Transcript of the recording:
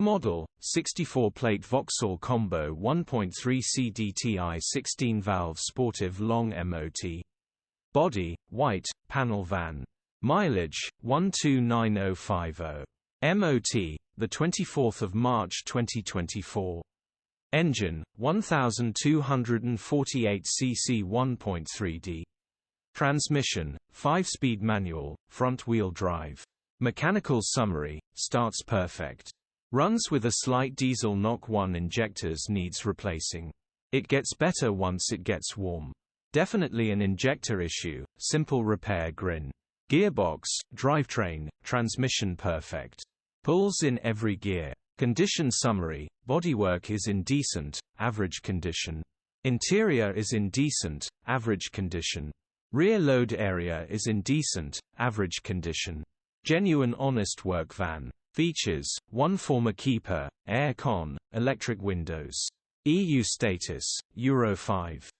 Model, 64-plate VAUXHALL Combo 1.3 CDTI 16-valve Sportive long MOT. Body, white, panel van. Mileage, 129050. MOT, 24 March 2024. Engine, 1248 cc 1.3D. Transmission, 5-speed manual, front-wheel drive. Mechanical summary, starts perfect. Runs with a slight diesel knock. 1 injectors needs replacing. It gets better once it gets warm. Definitely an injector issue, simple repair. Grin. Gearbox, drivetrain, transmission perfect. Pulls in every gear. Condition summary, bodywork is in decent, average condition. Interior is in decent, average condition. Rear load area is in decent, average condition. Genuine honest work van. Features, 1 former keeper, air con, electric windows. EU status, Euro 5.